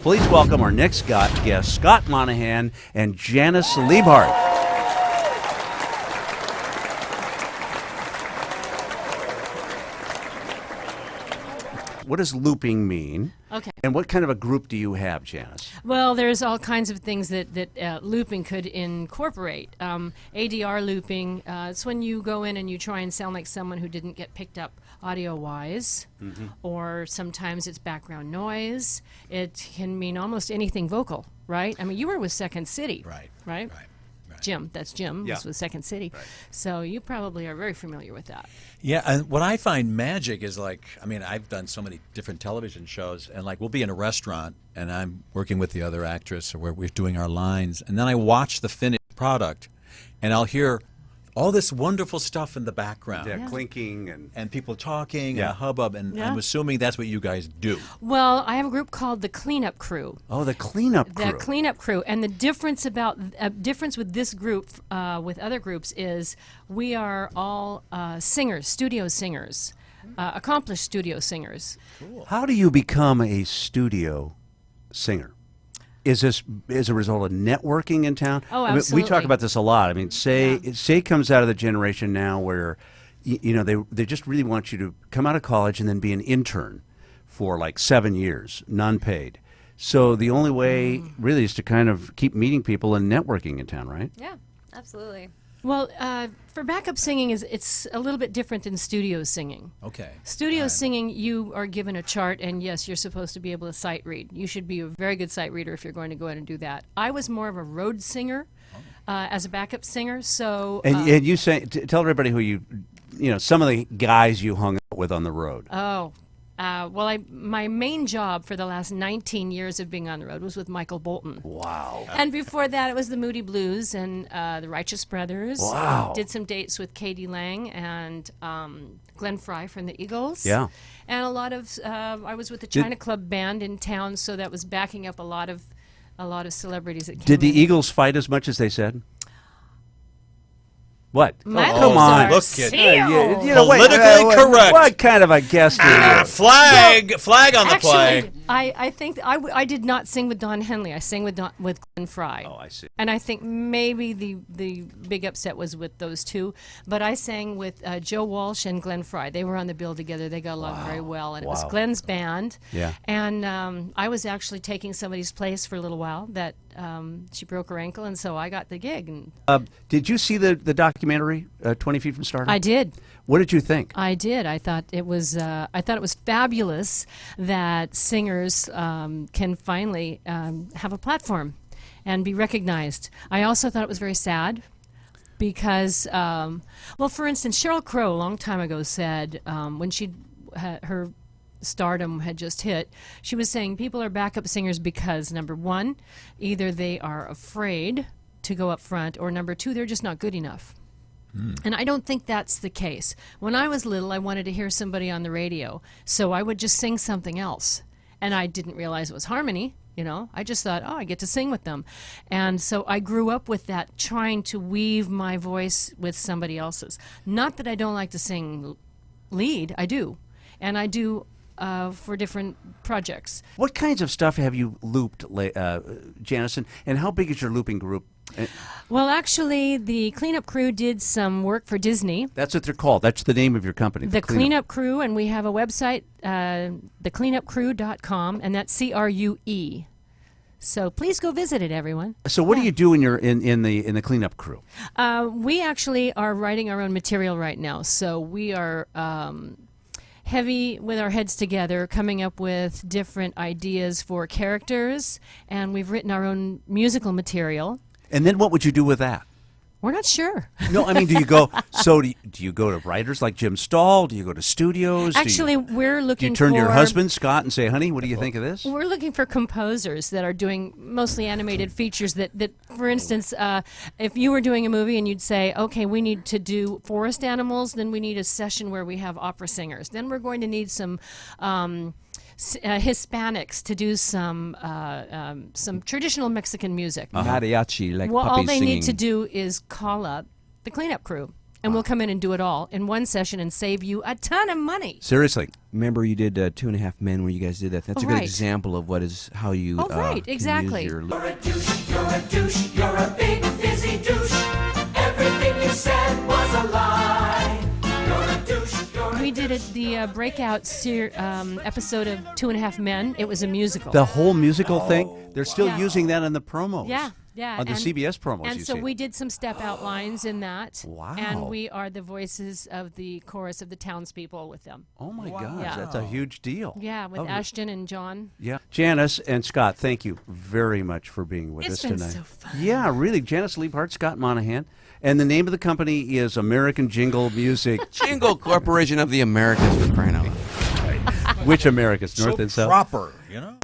Please welcome our next guest, Scott Monahan and Janis Liebhart. What does looping mean? Okay. And what kind of a group do you have, Janis? Well, there's all kinds of things that looping could incorporate. ADR looping, it's when you go in and you try and sound like someone who didn't get picked up audio-wise, or sometimes it's background noise. It can mean almost anything vocal, right? I mean, you were with Second City, right? Jim, that's Jim, was with Second City. Right. So you probably are very familiar with that. Yeah, and what I find magic is I've done so many different television shows, and we'll be in a restaurant, and I'm working with the other actress, or we're doing our lines, and then I watch the finished product, and I'll hear all this wonderful stuff in the background. Yeah, clinking and people talking Yeah. and a hubbub, and I'm assuming that's what you guys do. Well, I have a group called the Cleanup Crew. oh, the cleanup crew. The Cleanup Crew, and the difference with this group with other groups is we are all singers, studio singers, accomplished studio singers. How do you become a studio singer? Is this as a result of networking in town? Oh, I mean, we talk absolutely. about this a lot. I mean, say comes out of the generation now where, they just really want you to come out of college and then be an intern for 7 years, non-paid. So the only way really is to kind of keep meeting people and networking in town, right? Yeah, absolutely. Well, for backup singing, it's a little bit different than studio singing. Okay. Studio singing, you are given a chart, and yes, you're supposed to be able to sight read. You should be a very good sight reader if you're going to go in and do that. I was more of a road singer as a backup singer, so... And you say, tell everybody who some of the guys you hung out with on the road. My main job for the last 19 years of being on the road was with Michael Bolton. Wow. And before that, it was the Moody Blues and the Righteous Brothers. Wow. Did some dates with Katie Lang and Glenn Fry from the Eagles. Yeah. And a lot of I was with the China Club band in town, so that was backing up a lot of celebrities that came Did the in. Eagles fight as much as they said? What? My come lips on. are Look at- sealed. Politically correct. What kind of a guest are you? Flag on the Actually, play. I think I did not sing with Don Henley. I sang with Glenn Fry. Oh, I see. And I think maybe the big upset was with those two. But I sang with Joe Walsh and Glenn Fry. They were on the bill together. They got along very well. And it was Wow. Glenn's band. Yeah. And I was actually taking somebody's place for a little while. That she broke her ankle, and so I got the gig. And Did you see the documentary, 20 Feet From Stardom? I did. What did you think? I did. I thought it was fabulous that singers can finally have a platform and be recognized. I also thought it was very sad because, for instance, Sheryl Crow a long time ago said when her stardom had just hit, she was saying people are backup singers because, number one, either they are afraid to go up front, or number two, they're just not good enough. And I don't think that's the case. When I was little, I wanted to hear somebody on the radio, so I would just sing something else. And I didn't realize it was harmony, I just thought, I get to sing with them. And so I grew up with that, trying to weave my voice with somebody else's. Not that I don't like to sing lead, I do. And I do for different projects. What kinds of stuff have you looped, Janis, and how big is your looping group? Well, actually, the Cleanup Crew did some work for Disney. That's what they're called. That's the name of your company. The Cleanup Crew, and we have a website, thecleanupcrew.com, and that's CRUE. So please go visit it, everyone. So what do you do in the Cleanup Crew? We actually are writing our own material right now, so we are heavy with our heads together, coming up with different ideas for characters, and we've written our own musical material. And then what would you do with that? We're not sure. No, I mean, do you go to writers like Jim Stahl? Do you go to studios? Actually, we're looking Do you turn to your for- husband, Scott, and say, honey, what do you think of this? We're looking for composers that are doing mostly animated features that for instance, if you were doing a movie and you'd say, okay, we need to do forest animals, then we need a session where we have opera singers. Then we're going to need some Hispanics to do some traditional Mexican music. Mariachi, like Well, all puppies they singing. need to do is call up the Cleanup Crew. And we'll come in and do it all in one session and save you a ton of money. Seriously. Remember, you did 2.5 Men where you guys did that. That's a good Right. example of how you. Right, can exactly. Use your You're a douche, you're a douche, you're a big fizzy douche. Everything you said was a lie. You're a douche, you're a We did the breakout episode of 2.5 Men. It was a musical. The whole musical thing, they're still Yeah. using that in the promos. Yeah. On the CBS promos, And you so see. we did some step out lines in that. Wow. And we are the voices of the chorus of the townspeople with them. Oh my gosh, Yeah. that's a huge deal. Yeah, with Oh, Ashton and John. Yeah. Janice and Scott, thank you very much for being with It's us been tonight. so fun. Yeah, really. Janis Liebhart, Scott Monahan. And the name of the company is American Jingle Music. Jingle Corporation of the Americas, for crying out loud. Which Americas? North and South? proper, you know.